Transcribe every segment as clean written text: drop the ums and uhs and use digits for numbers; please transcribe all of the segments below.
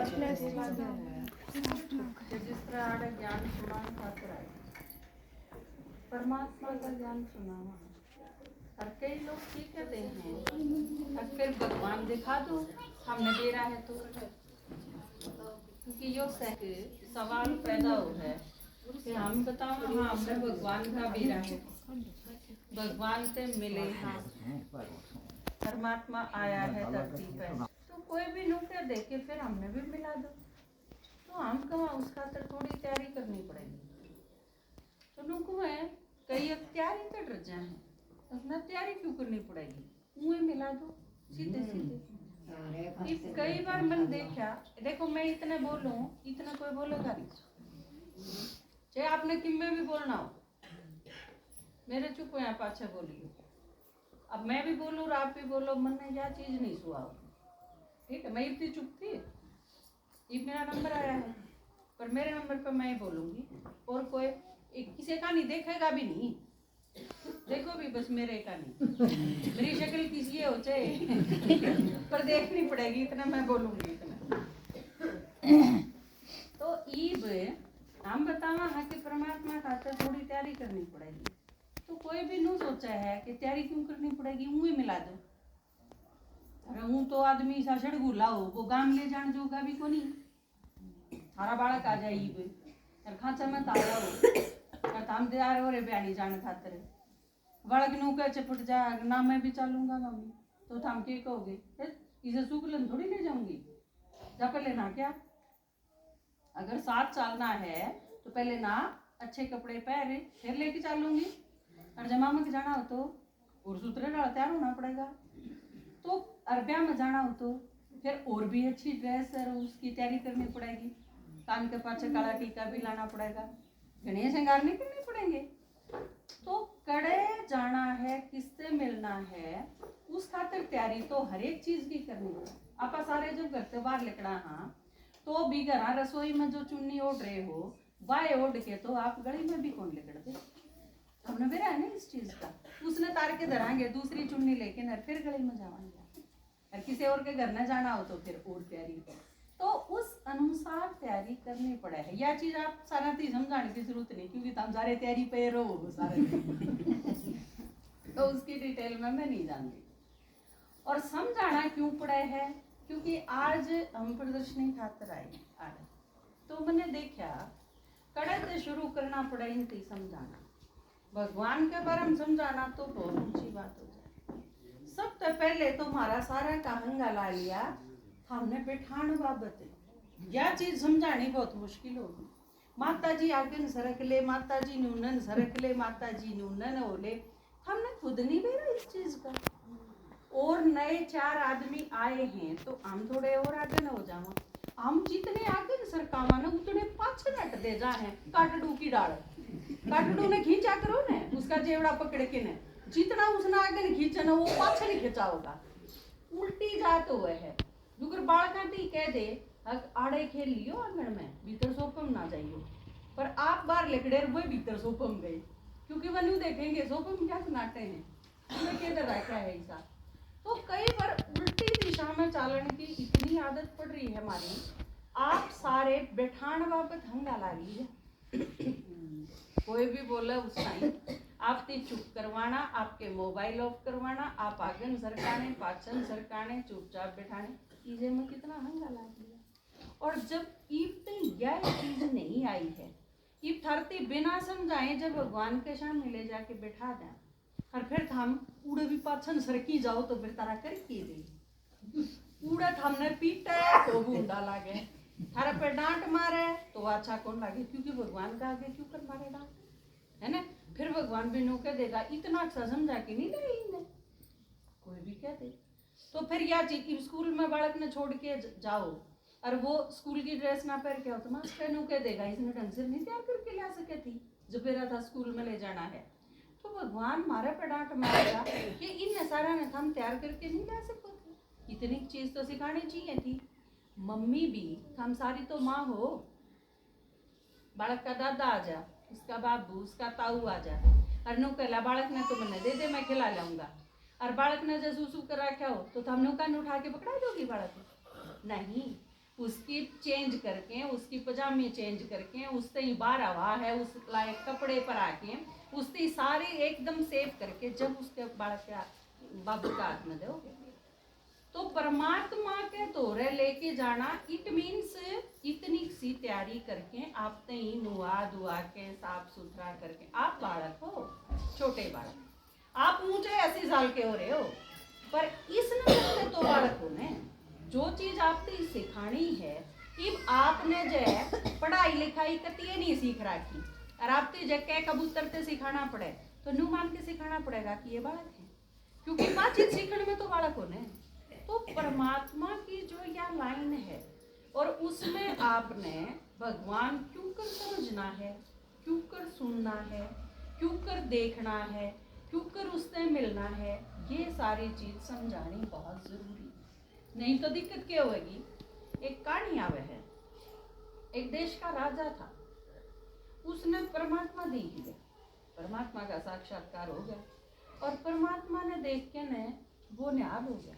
जिस तरह आड़े ज्ञान सुना खातर आए परमात्मा का ज्ञान सुना। और कई लोग ठीक कहते हैं और फिर भगवान दिखा दो हमने दे रहा है तो, क्योंकि यो सवाल पैदा हो है कि हम बताओ हाँ हमने भगवान का बेरा है, भगवान से मिले हाँ, परमात्मा आया है धरती पर, तो कोई भी नुक्ते देखे फिर हमने भी मिला दो, तो हम कहाँ उसका तो थोड़ी तैयारी करनी पड़ेगी। तो नुकू है कई तैयारी कर रह जाए अपना तैयारी क्यों करनी पड़ेगी, मुँह मिला दो सीधे सीधे। कई बार मैंने देखा, देखो मैं इतने बोलूं इतना कोई बोलेगा नहीं, चाहे आपने किम्मे भी बोलना हो, मेरे चुप हो यहाँ पाछे बोलियो, अब मैं भी बोलूं और आप भी बोलो, मन ने क्या चीज नहीं सुहा, ठीक है। मैं इतनी चुप थी, ये मेरा नंबर आया है पर मेरे नंबर पर मैं ही बोलूंगी और कोई किसी का नहीं देखेगा भी नहीं, देखो भी बस मेरे का नहीं, मेरी शक्ल किसी हो चाहे पर देखनी पड़ेगी, इतना मैं बोलूंगी इतना। तो ईब हम बतावा है कि परमात्मा खातर थोड़ी तैयारी करनी पड़ेगी, तो कोई भी नहीं सोचा है कि तैयारी क्यों करनी पड़ेगी, मुँह मिला दो। अरे हूँ तो आदमी सा सड़गू लाओ वो गाम ले जान जोगा भी को नहीं, थारा बालक आ जाए ईब और खांचा में तारा हो और थाम तैयार हो रे ब्याणी जाने खातर, बालक नू कह चपट जा ना मैं भी चलूंगा मम्मी, तो थाम के कहोगे इसे सुकलन थोड़ी ले जाऊंगी, जा पहले ना क्या, अगर साथ चलना है तो पहले ना अच्छे कपड़े पहने फिर लेके चलूंगी, और जमामा के जाना हो तो और सूत्र डाल तैयार होना पड़ेगा, तो अरबिया में जाना हो तो फिर और भी अच्छी ड्रेस और उसकी तैयारी करनी पड़ेगी, कान के पाछे काला टीका भी लाना पड़ेगा, घने श्रृंगार नहीं करने पड़ेंगे। तो कड़े जाना है किससे मिलना है उस खातिर तैयारी तो हर एक चीज की करनी है। आप सारे जब घर से बाहर निकला हाँ तो भी घर रसोई में जो चुन्नी ओढ़ रहे हो वाय ओढ़ के तो आप गली में भी कौन लेकर दे, हमने बेरा है ना इस चीज का, उसने तार के धरांगे दूसरी चुन्नी लेके न फिर गली में जावांगे, और किसी और के घर न जाना हो तो फिर और तैयारी कर, तो उस अनुसार तैयारी करनी पड़े है। यह चीज आप सारा थी समझाने की जरूरत नहीं, क्योंकि तुम सारे तैयारी पे रहो सारे तो उसकी डिटेल में मैं नहीं जानती। और समझाना क्यों पड़े है, क्योंकि आज हम प्रदर्शनी खातर आए आज, तो मैंने देखा कड़े से शुरू करना पड़े इनकी समझाना, भगवान के बारे में समझाना तो बहुत ऊंची बात हो जाए। सबसे पहले तो हमारा सारा का हंगा ला लिया हमने बैठान बाबत, यह चीज समझानी बहुत मुश्किल होगी। माता जी आगे सरक ले, माता जी नूनन सरक ले, माता जी नूनन हो ले, हमने खुद नहीं बेरा इस चीज का, और नए 4 आदमी आए हैं तो हम थोड़े और आगे न हो जाओ, हम जितने आगे सरकावा ना उतने पाछे नट दे जा है, काटडू की डाल काटडू ने खींचा करो ने उसका जेवड़ा पकड़ के ने, जितना उसने आगे खींचा ना वो पाछे नहीं खींचा होगा, उल्टी जात हुए है। दुगर बालका टी कह दे आड़े खेल लियो आंगन में भीतर सोपम ना जाइयो, पर आप बाहर लिकड़े वो भीतर सोपम गए, क्योंकि वह न्यू देखेंगे सोपम क्या सुनाते हैं तुम्हें क्या डरा क्या है ऐसा। तो कई बार उल्टी दिशा में चालन की इतनी आदत पड़ रही है हमारी, आप सारे बैठान बाबत हंगा ला लीजिए कोई भी बोले उस टाइम आपकी चुप करवाना, आपके मोबाइल ऑफ करवाना, आप आगन सरकाने पाचन सरकाने चुपचाप बैठाने, चीजें में कितना हंगा ला दिया। और जब ईब यह चीज नहीं आई है, ईब थरती बिना समझाए जब भगवान के सामने ले जाके बैठा दें और फिर हम उड़े भी पाछन सरकी जाओ तो फिर तारा कर की दे, उड़े हमने पीटे तो बूंदा लागे, थारा पे डांट मारे तो अच्छा कौन लागे, क्योंकि भगवान का आगे क्यों कर मारे डांट है ना, फिर भगवान भी नो कह देगा इतना अच्छा समझा के नहीं दे इन्हें, कोई भी कह दे। तो फिर या चीज स्कूल में बालक ने छोड़ के जाओ और वो स्कूल की ड्रेस ना पहन के आओ तो मास्टर नो कह देगा इसने ढंग से नहीं तैयार करके ला सके थी जो मेरा था स्कूल में ले जाना है, तो भगवान मारे पे डांट मारेगा कि इन सारा ने हम तैयार करके नहीं ला सको थे, इतनी चीज तो सिखानी चाहिए थी। मम्मी भी हम सारी तो माँ हो, बालक का दादा आ जा, उसका बाबू उसका ताऊ आ जा, और नो कहला बालक ने तो मैंने दे दे मैं खिला लाऊंगा, और बालक ने जो सुसु कर रखा हो तो हम नो कान उठा के पकड़ा दोगी बालक नहीं, उसकी चेंज करके, उसकी पजामे चेंज करके, उससे ही बाहर हवा है उस लायक कपड़े पर आके, उसकी सारी एकदम सेव करके जब उसके बालक के बाबू का हाथ में दोगे, तो परमात्मा के तोरे लेके जाना, इट मीन्स इतनी सी तैयारी करके आप ही नुआ धुआ के साफ सुथरा करके, आप बालक हो, छोटे बालक, आप ऊंचे 80 साल के हो रहे हो, पर इस नजर तो बालक हो ने, जो चीज आपने सिखानी है, इब आपने जो पढ़ाई लिखाई कतिये नहीं सीख रखी, और आपने जगह कबूतर से सिखाना पड़े, तो नू मान के सिखाना पड़ेगा कि ये बालक है, क्योंकि बातचीत सीखने में तो बालक होने। तो परमात्मा की जो यह लाइन है, और उसमें आपने भगवान क्यों कर समझना है, क्यों कर सुनना है, क्यों कर देखना है, क्यों कर उससे मिलना है, ये सारी चीज समझानी बहुत जरूरी, नहीं तो दिक्कत क्या होगी। एक कहानी आवे है, एक देश का राजा था, उसने परमात्मा देख लिया, परमात्मा का साक्षात्कार हो गया, और परमात्मा ने देख के ने वो निहाल हो गया,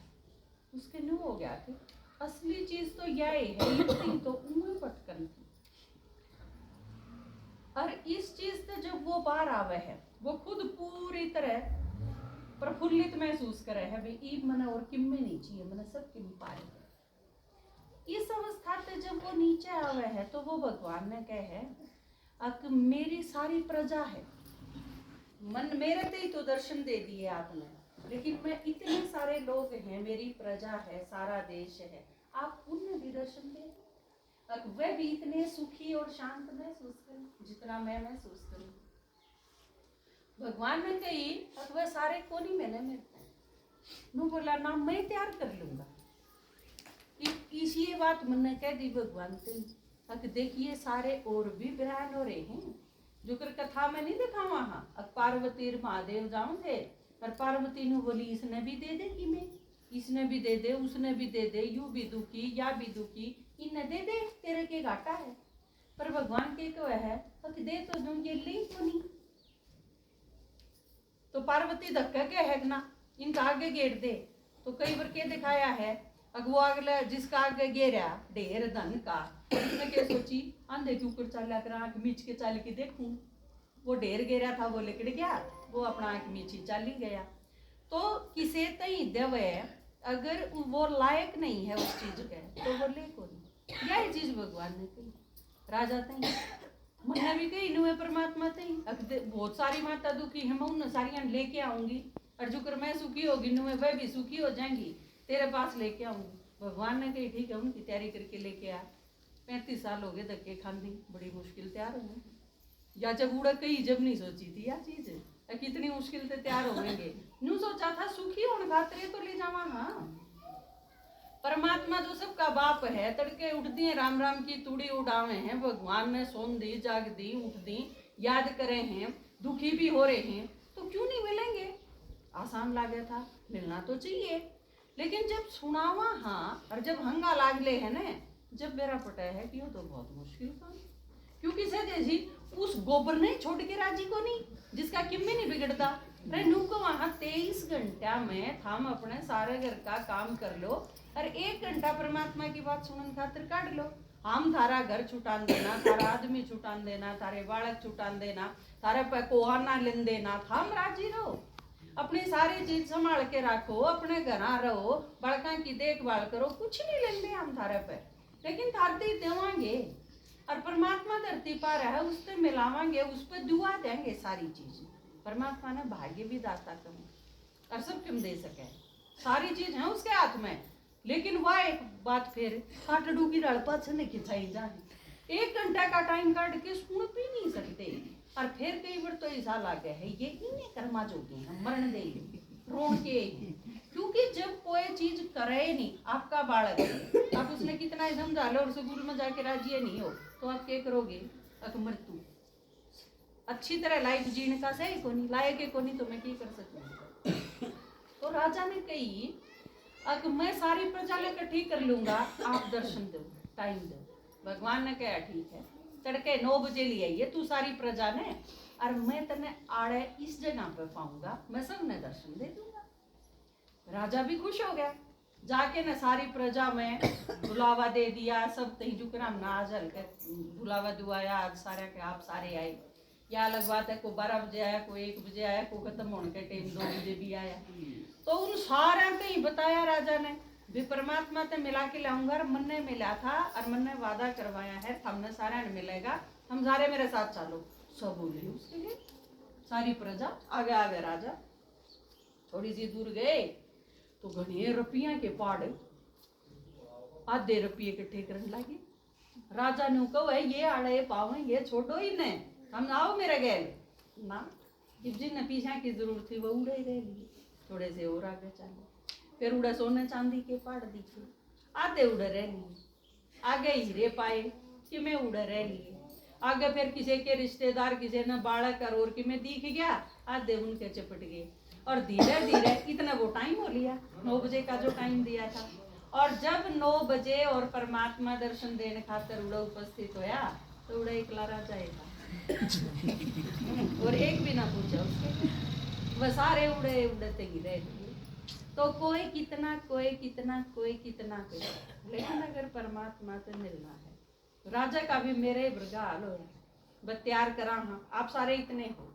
उसके न्यू हो गया कि असली चीज तो यह है, युक्ति तो उम्र पटकन थी। और इस चीज से जब वो बाहर आवे है, वो खुद पूरी तरह प्रफुल्लित महसूस करे है, भाई ईब मने और किम में नहीं चाहिए, मने सब किम पाए। इस अवस्था से जब वो नीचे आवे है, तो वो भगवान ने कहे अक मेरी सारी प्रजा है, मन मेरे ते ही तो दर्शन दे दिए आपने, लेकिन मैं इतने सारे लोग हैं, मेरी प्रजा है, सारा देश है, आप उन्हें भी दर्शन दे, अब वह भी इतने सुखी और शांत महसूस करें जितना मैं महसूस करूं। भगवान ने कही अब वह सारे को नहीं मैंने मिलते, नू बोला ना मैं तैयार कर लूंगा। इसी बात मैंने कह दी भगवान से, देखिए सारे और भी बयान हो रहे हैं, जो कर कथा में नहीं देखा वहां, अब पार्वती महादेव जाऊं थे, पर पार्वती ने बोली इसने भी दे दे कि मैं, इसने भी दे दे, उसने भी दे दे, यू भी दुखी या भी दुखी, इन्हें दे दे, तेरे के घाटा है। पर भगवान के को है दे तो दूं, ये ले तो नहीं। तो पार्वती धक्का के है ना, इनका आगे गेट दे, तो कई बार के दिखाया है, वो अगला जिसका आगे गेरा ढेर धन का, उसने क्या सोची आंधे के ऊपर चाला कर आंख मीच के चाल के देखूं, वो ढेर गेरा था वो लेकर गया, वो अपना आंख मीची चाली गया। तो किसे तई देवे अगर वो लायक नहीं है उस चीज के, तो वो ले को नहीं। यही चीज भगवान ने कही, राजा तई मैंने भी कही नुए परमात्मा तई, बहुत सारी माता दुखी है, मैं उन सारियां लेके आऊंगी, और जो कर मैं सुखी होगी नुए वह भी सुखी हो जाएंगी, तेरे पास लेके आऊंगी। भगवान ने कही ठीक है, उनकी तैयारी करके लेके आ। 35 साल हो गए धक्के खानी, बड़ी मुश्किल तैयार हो, या जब उड़ा कही जब नहीं सोची थी यह चीज, कितनी मुश्किल से तैयार होंगे, न्यू सोचा था सुखी होने खातिर तो ले जावा। हाँ परमात्मा जो सबका बाप है, तड़के उठती है राम राम की तूड़ी उड़ावे हैं, भगवान ने सोन दी जाग दी उठ दी, याद करे हैं, दुखी भी हो रहे हैं, तो क्यों नहीं मिलेंगे। आसान लागे था, मिलना तो चाहिए, लेकिन जब सुनावा हाँ, और जब हंगा लाग ले है ना, जब मेरा पटा है कि तो बहुत मुश्किल काम, क्योंकि सजे जी उस गोबर ने छोड़ के राजी को नहीं, जिसका किम में नहीं बिगड़ता। रेनू को वहां 23 घंटा में थाम अपने सारे घर का काम कर लो, और 1 घंटा परमात्मा की बात सुनने खातिर काट लो। हम थारा घर छुटान देना, थारा आदमी छुटान देना, थारे बालक छुटान देना, थारे पे कोहाना लेन देना, थाम राजी रहो, अपनी सारी चीज संभाल के रखो, अपने घर रहो, बड़का की देखभाल करो, कुछ नहीं लेंगे हम थारे पे, लेकिन थारते देवांगे, और परमात्मा धरती पर है, उससे मिलावांगे, उस पर दुआ देंगे सारी चीज। परमात्मा ने भाग्य भी दाता कम और सब क्यों दे सके, सारी चीज है उसके हाथ में, लेकिन वह एक बात फिर काटड़ू की रड़पा से खिंचाई जाए, 1 घंटा का टाइम काट के सुन भी नहीं सकते, और फिर कई बार तो ऐसा लगे है ये इन्हें कर्मा जोगे हैं, मरण दे रोन के, क्योंकि जब कोई चीज करे नहीं, आपका बालक आप उसने कितना ही समझा लो और स्कूल में जाके राजी नहीं हो, तो आप क्या करोगे, मृत्यु अच्छी तरह लाइफ जीने का सही को नहीं लायक को नहीं, तो मैं क्या कर सकती। तो राजा ने कही अब मैं सारी प्रजा लेकर ठीक कर लूंगा, आप दर्शन दो, टाइम दो। भगवान ने कहा ठीक है, तड़के 9 बजे ले आइए तू सारी प्रजा ने, और मैं तने आड़े इस जगह पे पाऊंगा, मैं सबने दर्शन दे दूंगा। राजा भी खुश हो गया, जाके न सारी प्रजा में बुलावा दे दिया, सब तही जुकराम ना आज हल्के बुलावा दुआया, आज सारे के आप सारे आए। या अलग बात है, को 12 बजे आया, को 1 बजे आया, को खत्म होने के टाइम 2 बजे भी आया। तो उन सारे पे ही बताया राजा ने भी परमात्मा ते मिला के लाऊंगा, मन ने मिला था और मन ने वादा करवाया है हमने सारे ने मिलेगा, हम सारे मेरे साथ चलो। सब बोले उसके लिए सारी प्रजा आगे आगे राजा। थोड़ी सी दूर गए तो घने रुपया के पहाड़, आधे रुपये इकट्ठे करने लगे। राजा ने कहो ये आड़े पावे ये छोड़ो ही ने, हम आओ मेरे गैल ना। जिन पीछा की जरूरत थी वो उड़े रह लिए, थोड़े से और आगे चले, फिर उड़े सोने चांदी के पहाड़ दिखे, आधे उड़े रह लिए। आगे हीरे पाए कि मैं उड़े रह लिए। आगे फिर किसी के रिश्तेदार किसी ने बालक और कि मैं दिख गया, आधे उनके चपट गए। और धीरे धीरे इतना वो टाइम हो लिया, 9 बजे का जो टाइम दिया था। और जब 9 बजे और परमात्मा दर्शन देने खातर उड़ा उपस्थित होया तो उड़ा एकला राजा था और एक भी ना पूछा उसके, वह सारे उड़े उड़ते ही रह गए। तो कोई कितना कोई कितना कोई कितना कोई, लेकिन अगर परमात्मा से मिलना है तो राजा का भी मेरे वर्गा हाल हो, बत्यार करा। हाँ आप सारे इतने हो,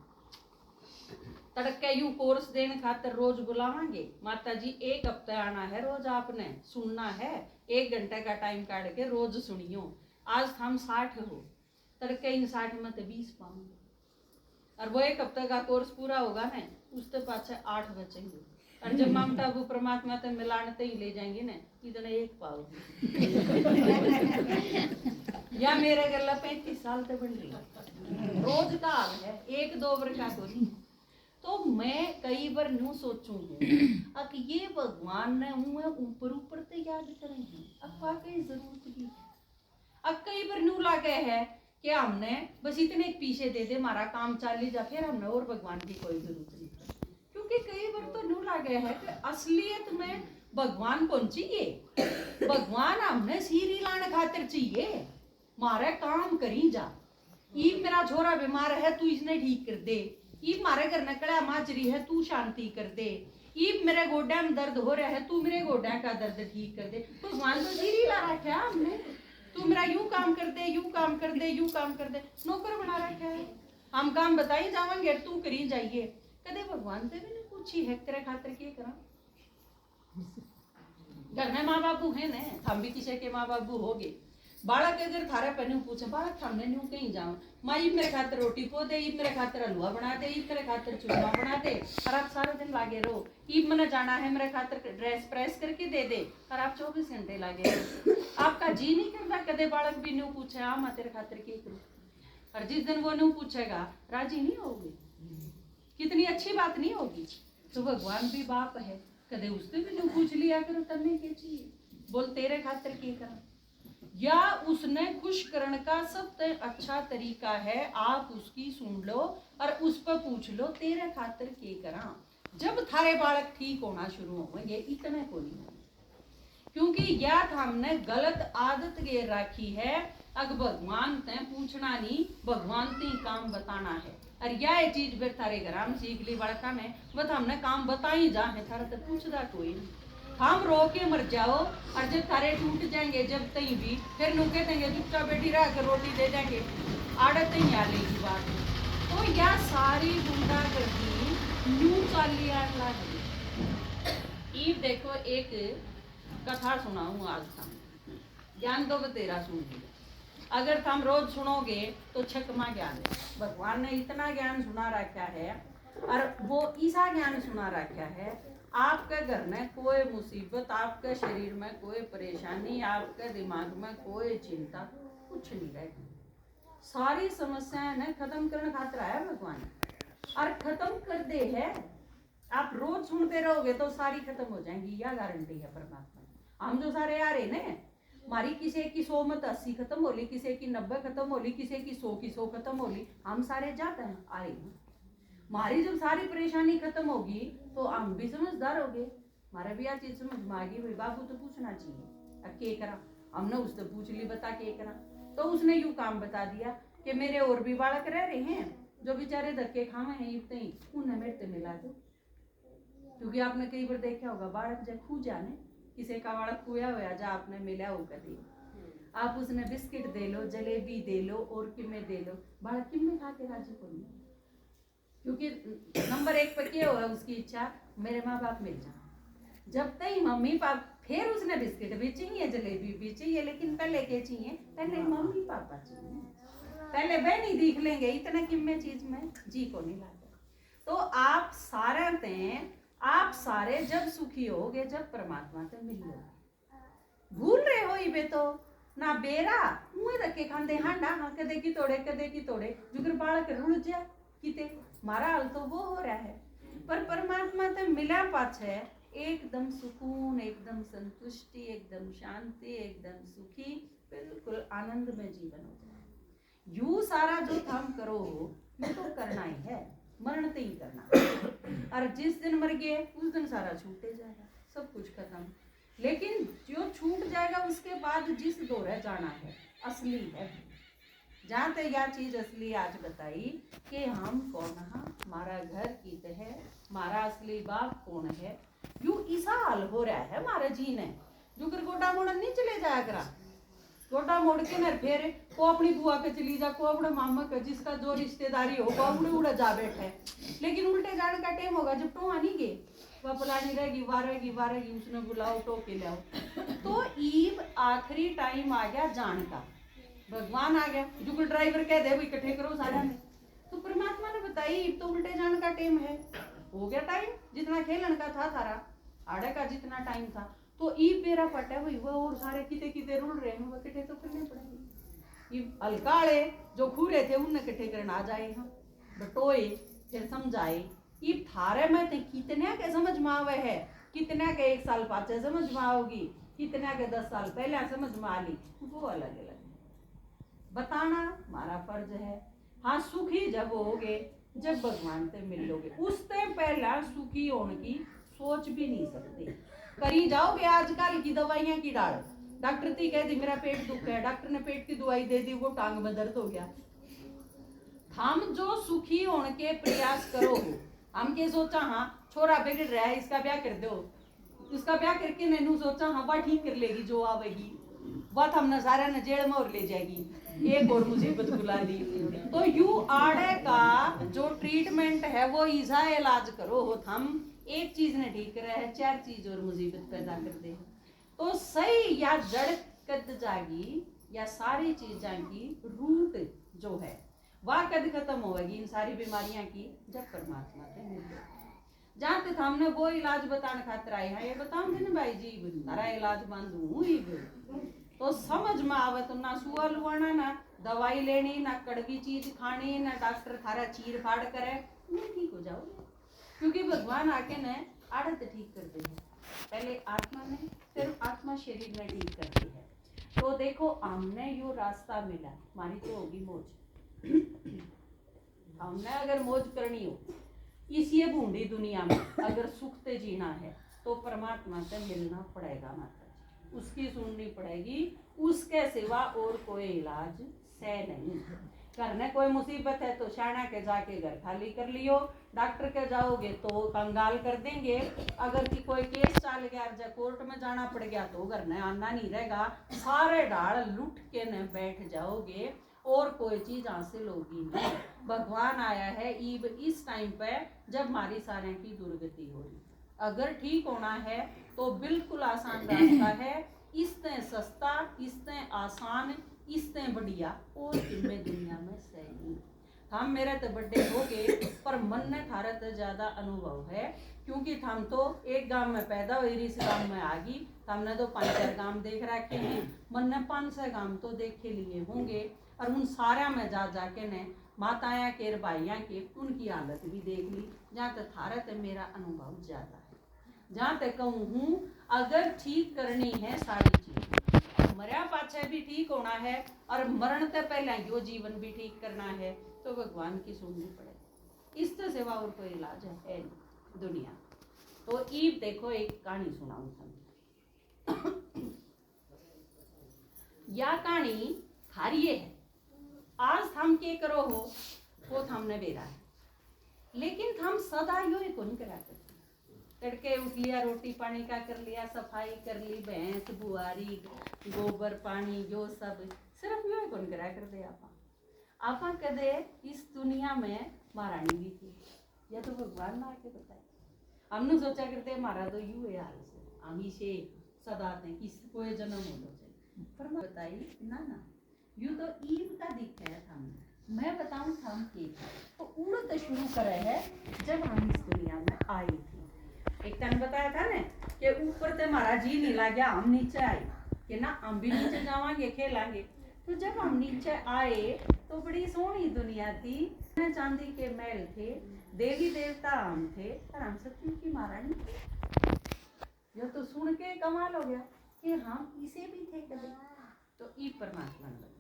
तड़के यूं कोर्स देने खातर रोज बुलावांगे माता जी, 1 हफ्ते आना है, रोज आपने सुनना है, 1 घंटे का टाइम काट के रोज सुनियो। आज हम 60 हो, तड़के इन 60 में तो 20 पाऊंगे, और वो 1 हफ्ते का कोर्स पूरा होगा ना, उसके पाछे 8 बचेंगे। और जब ममता को परमात्मा तक मिलाने ही ले जाएंगे ना, इतना 1 पाओगे। या मेरे गला 35 साल तक बन रही, रोज का हाल है, 1-2 वर्ष का तो नहीं। तो मैं कई बार न्यू सोचूंगी अब ये भगवान ने ऊपर ऊपर तो याद करे हैं, अब वाकई जरूरत भी है। अब कई बार न्यू लागे है कि हमने बस इतने पीछे दे दे हमारा काम चाली जा, फिर हमने और भगवान की कोई जरूरत नहीं। क्योंकि कई बार तो न्यू लागे है कि असलियत में भगवान कौन चाहिए, भगवान हमने सीरी लाने खातिर चाहिए, मारे काम करी जा। ई मेरा छोरा बीमार है तू इसने ठीक कर दे, ई मारे घर में कड़ा माजरी है तू शांति कर दे, ई मेरे गोड्या में दर्द हो रहा है तू मेरे गोड्या का दर्द ठीक कर दे। भगवान तो सीरी ला रखा है हमने, तू मेरा यूं काम कर दे, यूं काम कर दे, यूं काम कर दे, नौकर बना रखा है। हम काम बताई जावांगे तू करी जाइए, कदे भगवान से भी नहीं पूछी है तेरे खातिर के करा। घर में माँ बापू है ने, हम भी किसी के माँ बापू हो गए। बालक अगर थारे पहने पूछे बालक हमने न्यू कहीं जाऊं, माँ ये मेरे खातिर रोटी पो दे, ये मेरे खातिर हलवा बना दे, ये मेरे खातिर चूरमा बना दे, और आप सारे दिन लागे रहो। ईद मैंने जाना है मेरे खातिर ड्रेस प्रेस करके दे दे, और आप 24 घंटे लागे रहो। आपका जी नहीं करता कदे बालक भी न्यू पूछे हाँ मैं तेरे खातिर क्या करूँ, और जिस दिन वो न्यू पूछेगा राजी नहीं होगी, कितनी अच्छी बात नहीं होगी। तो भगवान भी बाप है, कदे उससे भी न्यू पूछ लिया करो तन्ने क्या चाहिए, बोल तेरे खातिर क्या करा। या उसने खुश करने का सबसे अच्छा तरीका है आप उसकी सुन लो और उस पर पूछ लो तेरे खातिर के करा। जब थारे बालक ठीक होना शुरू होंगे इतने को नहीं होंगे, क्योंकि या हमने गलत आदत गे रखी है, अग भगवान ते पूछना नहीं, भगवान ते काम बताना है। और यह चीज फिर थारे घर में सीख ली बड़का ने, बस हमने काम बताई जा है, थारा तो पूछदा कोई नहीं। हम रो के मर जाओ और जब तारे टूट जाएंगे जब तई भी फिर नुके देंगे चुपचाप बैठी रह कर रोटी दे देंगे, आड़त ही आ लेगी बात। तो यह सारी गुंडागर्दी न्यू चाली आठ लाख। ईब देखो एक कथा सुनाऊं आज था, ज्ञान तो तेरा सुन लिया, अगर तुम रोज सुनोगे तो छकमा ज्ञान है। भगवान ने इतना ज्ञान सुना रखा है, और वो ऐसा ज्ञान सुना रखा है आपके घर में कोई मुसीबत, आपके शरीर में कोई परेशानी, आपके दिमाग में कोई चिंता कुछ नहीं रहेगी। सारी समस्याएं ने खत्म करने खातिर आया भगवान, और खत्म कर दे है। आप रोज सुनते रहोगे तो सारी खत्म हो जाएंगी, यह गारंटी है परमात्मा। हम जो सारे आ रहे ने, हमारी किसी की 100 में 80 खत्म होली, किसी की 90 खत्म होली, किसी की 100 की 100 खत्म होली, हम सारे जाते हैं आ रहे हैं। हमारी जब सारी परेशानी खत्म होगी तो हम भी समझदार हो गए, हमारा भी यह चीज समझ में आ गई, भाई बाबू तो पूछना चाहिए अब के करा। हमने उससे पूछ ली बता के करा, तो उसने यूं काम बता दिया कि मेरे और भी बालक रह रहे हैं जो बेचारे धक्के खावे हैं इतने ही, उन्हें मेरे से मिला दो। क्योंकि आपने कई बार देखा होगा बालक जब खू जाने किसी का वाला खोया हुआ जा आपने मिला हो कभी, आप उसने बिस्किट दे लो, जलेबी दे लो और किमे दे लो, बड़ा किमे खा के राजी को नहीं, क्योंकि नंबर 1 पर क्या हो उसकी इच्छा मेरे माँ बाप मिल जाए। जब तक मम्मी पापा, फिर उसने बिस्किट भी चाहिए, जलेबी भी चाहिए, लेकिन पहले क्या चाहिए, पहले मम्मी पापा चाहिए, पहले वह नहीं देख लेंगे इतना किम्मे चीज में जी को नहीं लाते। तो आप सारे जब सुखी होगे जब परमात्मा से मिलोगे। भूल रहे हो इबे तो ना बेरा मुँह रखे खाते हांडा हाँ कदे की तोड़े जुगर बालक रुड़ जा किते मारा हाल तो वो हो रहा है। पर परमात्मा से मिला पाछे एकदम सुकून, एकदम संतुष्टि, एकदम शांति, एकदम सुखी, बिल्कुल आनंद में जीवन हो जाए। यू सारा जो काम करो हो यू तो करना ही है, मरण ते ही करना, और जिस दिन मर गए उस दिन सारा छूटे जाएगा, सब कुछ खत्म। लेकिन जो छूट जाएगा उसके बाद जिस दौरे जाना है असली है, जहाँ तक यह चीज असली आज बताई कि हम कौन है, हमारा घर कित है, हमारा असली बाप कौन है, यू ऐसा हाल हो रहा है हमारे जीने जो कर गोटा मोड़ नहीं चले जाया करा, गोटा मोड़ के न फिर को अपनी बुआ पे चली जा, को अपने मामा के, जिसका जो रिश्तेदारी होगा उड़े उड़े जा बैठे। लेकिन उल्टे जाने का टाइम होगा जब टोहा नहीं गए, वह फलानी रहेगी वारेगी उसने बुलाओ टो के लाओ। तो ईब आखिरी टाइम आ गया जान का, भगवान आ गया, जो ड्राइवर कह दे भाई इकट्ठे करो सारा में। तो परमात्मा ने बताई तो उल्टे जाने का टाइम है, हो गया टाइम, जितना खेलन का था थारा आड़े का जितना टाइम था, तो ई पेरा फटे हुई वो और सारे किते किते रुल रहे हैं, वो इकट्ठे तो करने पड़ेंगे। ये अलकाले जो खूरे थे उन्हें इकट्ठे करना आ जाए, हम बटोए फिर समझाए, ये थारे में थे कितने के समझ में आवे है, कितने के 1 साल पाछे समझ में आओगी, कितने के 10 साल पहले समझ में आ ली, वो अलग अलग बताना हमारा फर्ज है। हाँ सुखी जब होगे जब भगवान से मिल लोगे, उससे पहला सुखी होने की सोच भी नहीं सकते। करी जाओगे आजकल की दवाइयां की डाल, डॉक्टर थी कह दी मेरा पेट दुख है, डॉक्टर ने पेट की दवाई दे दी, वो टांग में दर्द हो गया। हम जो सुखी होने के प्रयास करो, हम के सोचा हाँ छोरा बिगड़ रहा है इसका ब्याह कर दो, इसका ब्याह करके नैनू सोचा हाँ वह ठीक कर लेगी जो आवेगी, वह हमने सारा न जेल में और ले जाएगी, एक और मुसीबत बुला दी। तो यू आड़े का जो ट्रीटमेंट है वो ईजा इलाज करो हो, हम एक चीज ने ठीक करे है 4 चीज और मुसीबत पैदा कर दे। तो सही या जड़ कद जागी या सारी चीजों की रूट जो है वह कद खत्म होगी इन सारी बीमारियां की जब परमात्मा से मिल जाए। जहाँ तक हमने वो इलाज बताने खातिर आए हैं, ये बताओ ना भाई जी मेरा इलाज बांधू ही तो समझ में आवे तो ना सुआ लुआना, ना दवाई लेनी, ना कड़वी चीज खानी, ना डॉक्टर थारा चीर फाड़ करे, नहीं ठीक हो जाओगे। क्योंकि भगवान आके ने आदत ठीक करते हैं, पहले आत्मा में फिर आत्मा शरीर में ठीक करती है। तो देखो हमने यो रास्ता मिला, हमारी तो होगी मौज। हमने अगर मौज करनी हो इस ये बूंदी दुनिया में अगर सुख से जीना है तो परमात्मा से मिलना पड़ेगा, माता जी उसकी सुननी पड़ेगी, उसके सिवा और कोई इलाज से नहीं। करने कोई मुसीबत है तो शाना के जाके घर खाली कर लियो, डॉक्टर के जाओगे तो कंगाल कर देंगे, अगर की कोई केस चल गया या कोर्ट में जाना पड़ गया तो घर ने आना नहीं रहेगा, सारे डाल लुट के न बैठ जाओगे और कोई चीज हासिल होगी नहीं। भगवान आया है ईब इस टाइम पे जब हमारी सारे की दुर्गति हो रही, अगर ठीक होना है तो बिल्कुल आसान रास्ता है, इससे सस्ता, इससे आसान, इससे बढ़िया और इनमें दुनिया में सही। हम मेरे तो बड़े हो गए पर मन ने थारा तो ज्यादा अनुभव है, क्योंकि हम तो एक गांव में पैदा हुई, इस गांव में आ गई, हमने तो 5-4 गांव देख रखे हैं, मन ने 500 गांव तो देखे लिए होंगे, और उन सारा में जा जाके ने माताया के भाइयाँ के उनकी हालत भी देख ली। जहाँ तक थारा तो मेरा अनुभव ज्यादा है, जहाँ तक कहूँ हूँ अगर ठीक करनी है सारी चीज, मरिया पाछे भी ठीक होना है और मरण से पहले यो जीवन भी ठीक करना है, तो भगवान की सुननी पड़ेगी, इससे सिवा और कोई इलाज है नहीं दुनिया। तो ईब देखो एक कहानी सुनाऊं थम। या कहानी थारी ये है, आज थम के करो हो वो थमने बेरा है, लेकिन थम सदा यो ही कौन करा करते, तड़के उठ लिया, रोटी पानी का कर लिया, सफाई कर ली, भैंस बुआरी गोबर पानी जो सब सिर्फ यो कौन करा कर दे। आपा कदे इस दुनिया में महारानी भी थी या तो भगवान ना आके बताए। हमने सोचा करते हमारा तो यू है हाल से, हम इसे सदाते हैं किस कोई जन्म हो जाए, पर मैं बताई ना यू तो ईद का दिखाया था हमने। मैं बताऊं हम के तो उड़त शुरू करे है जब हम इस दुनिया में आई थी। एक तन बताया था ना कि ऊपर से हमारा जी नहीं लग गया, हम नीचे आए कि ना हम भी नीचे जावांगे खेलांगे। तो जब हम नीचे आए तो बड़ी सोहनी दुनिया थी, चांदी के महल थे, देवी देवता हम थे और हम सत्यु की महारानी थी। ये तो सुन के कमाल हो गया कि हम इसे भी थे कभी। तो ई परमात्मा लगे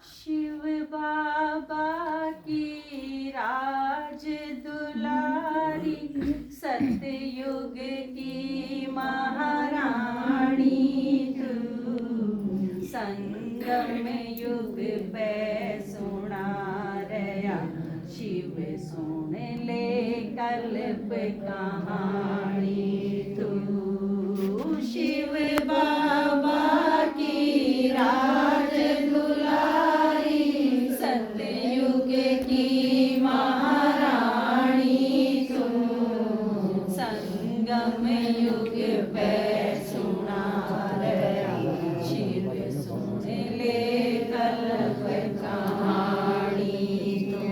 शिव बाबा की राज दुलारी, सतयुग की महारानी तू, संगम युग पे सुना रया, शिव सुन ले कल्प कहानी तू। शिव बाबा की राज सतयुग की महारानी तू, संगम युग पे सुना रया, शिव सुन ले कल्प कहानी तू।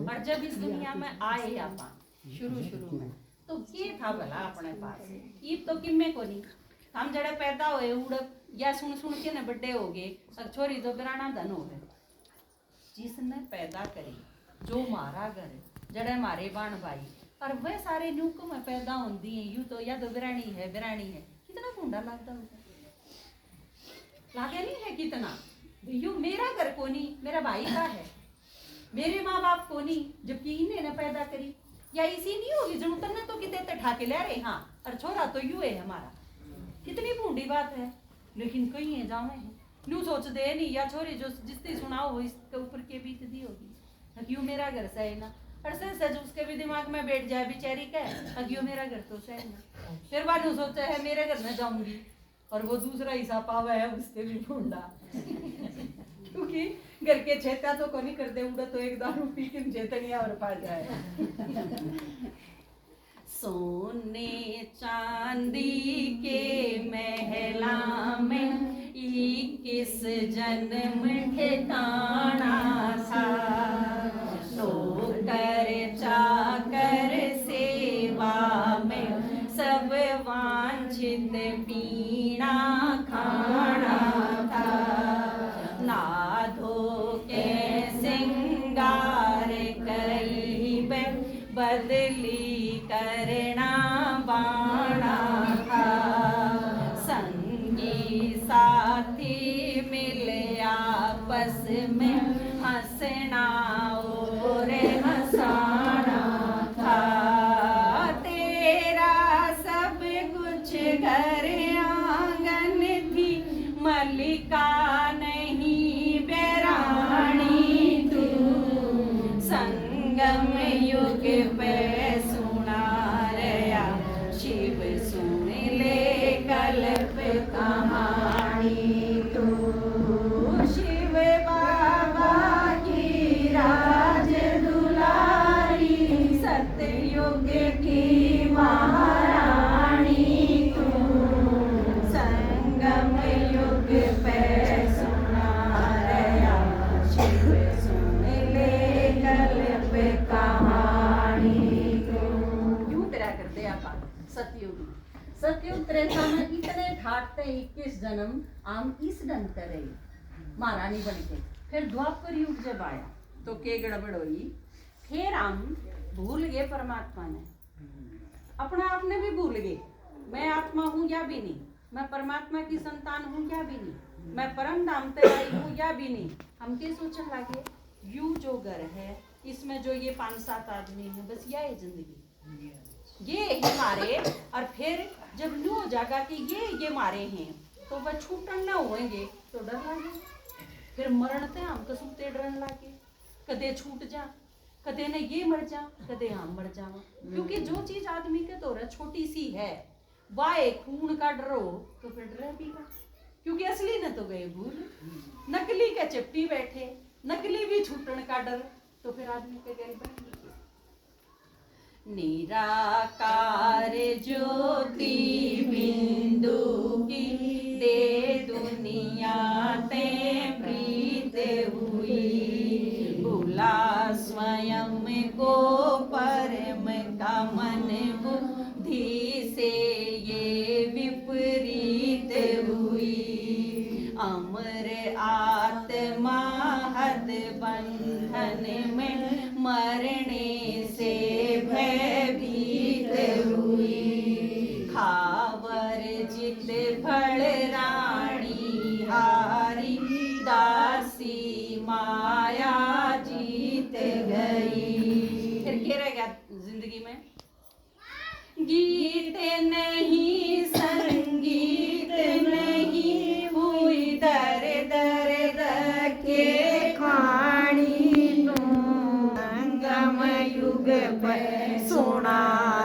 और जब इस दुनिया में आए आपा शुरू में तो ये था भला अपने पास ईब तो किम्मे को नहीं। हम जड़े पैदा हुए उड़क या सुन के न बड़े हो गए और छोरी तो बिराना धन हो गए। जिसने पैदा करी जो मारा घर जड़े मारे बाण भाई और वह सारे न्यूक में पैदा होती है, यूं तो या तो बिरानी है कितना कुंडा लगता होगा, लागे नहीं है कितना। यू मेरा घर को नहीं, मेरा भाई का है, मेरे माँ बाप को नहीं, जबकि इन्हें न पैदा करी। या इसी नहीं होगी जो तन्ने तो कितने ठाके ले रहे, हाँ और छोरा तो यू है हमारा, कितनी बूढ़ी बात है। लेकिन कहीं है जावे हैं न्यू सोच दे नहीं, या छोरी जो जिसने सुनाओ वो इसके ऊपर के बीत दी होगी, क्यों मेरा घर सही ना, और सच उसके भी दिमाग में बैठ जाए बेचारी का, क्यों मेरा घर तो सही ना। फिर बाद में सोचा है मेरे घर में जाऊंगी और वो दूसरा हिसाब पावा है उससे भी बूढ़ा क्योंकि घर के छेता तो को नहीं करते, उड़ा तो एक दारू पी के चेतनिया और पा जाए। सोने चांदी के महला में 21 जन्म ठिकाना था, नौकर चाकर सेवा में सब वांछित पीना खाना था, ना धो के सिंगार कई बदली करना बाणा था, संगी साथी मिले आपस में हंसना और हंसाना था, तेरा सब कुछ घर आंगन थी मलिका नहीं बेरानी तू, संगम युग पे सुना रया, शिव सुन ले कल्प कहानी तू। शिव बाबा की राज दुलारी, सतयुग की महारानी तू, संगम युग पे सुना रया, शिव सुन ले कल्प कहानी तू। यूं तेरा करते आप सतयुग त्रेता में इतने ठाटते 21 जन्म आम इस ढंग करे महारानी बन के। फिर द्वापर युग जब आया तो के गड़बड़ हुई, फिर हम भूल गए परमात्मा ने, अपना आपने भी भूल गए, मैं आत्मा हूँ या भी नहीं, मैं परमात्मा की संतान हूँ या भी नहीं, मैं परम धाम ते आई हूँ या भी नहीं। हम क्या सोचने लगे, यू जो घर है इसमें जो ये 5-7 आदमी है बस यह है जिंदगी, ये ही मारे। और फिर जब न्यू हो जाएगा कि ये मारे हैं तो वह छूटन न होंगे तो डर लगे, फिर मरण ते हम कसुते डरन लगे कदे छूट जा, कदे ने ये मर जा कदे हम मर जावा, क्योंकि जो चीज आदमी के तो छोटी सी है वाए खून का डरो तो फिर डरे भी का, क्योंकि असली ने तो गए भूल, नकली के चिपटी बैठे, नकली भी छूटन का डर, तो फिर आदमी के गए बनेगी। निराकार ज्योति बिंदु की दे दुनिया ते प्रीत हुई, भूला स्वयं को परम का मन बुद्धि से ये विपरीत हुई, अमर आत्मा हद बंधन में मरने से भयभीत हुई, खावर जित भड़ रानी हारी, दासी माया जीत गई। फिर क्या रह गया जिंदगी में? गीत नहीं संगीत नहीं, हुई दर दर के खानी, संगम युग पर सुना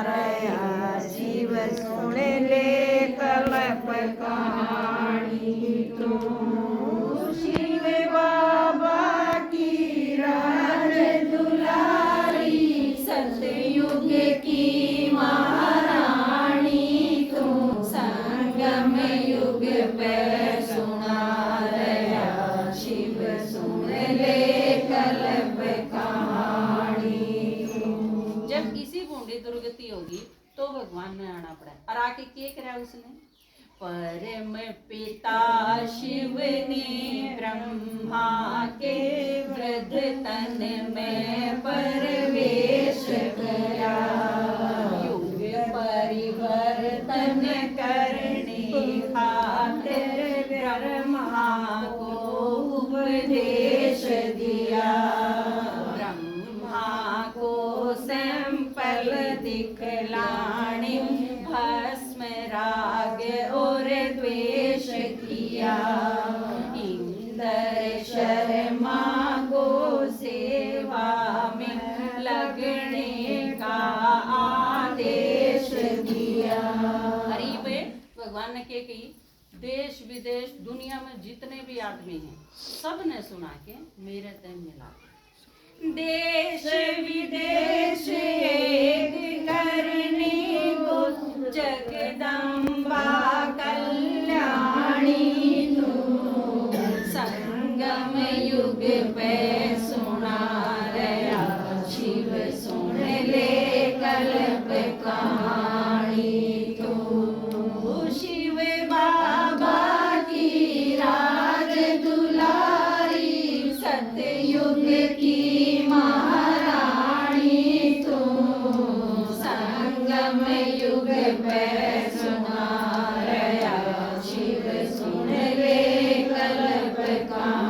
रहा शिव, सुन ले कल्प कहानी तू, शिव बाबा की राज दुलारी, सतयुग की महारानी तू, संगम युग पे सुना रहा शिव, सुन ले कल्प कहानी तू। जब किसी बूंदी दुर्गति होगी तो भगवान ने आना पड़ा, और आके क्या करा उसने? परम पिता शिव ने ब्रह्मा के वृद्ध तन में प्रवेश किया, युग परिवर्तन करने खातिर ब्रह्मा को उपदेश दिया, ब्रह्मा को सैंपल दिखलाने भस्म राग और द्वेष किया, इंद्र शर्मा को सेवा में लगने का आदेश दिया। गरीब भगवान ने क्या कही? देश विदेश दुनिया में जितने भी आदमी हैं सब ने सुना के मेरे ते मिला, देश विदेश एक करने को जगदम्बा कल्याणी तू, संगम युग पे सुना रहा शिव, सुन ले कल्प कहानी तू, शिव बाबा की राज दुलारी, सतयुग की महारानी तू, संगम युग पे सुना रहा शिव, सुन ले कल्प कहानी।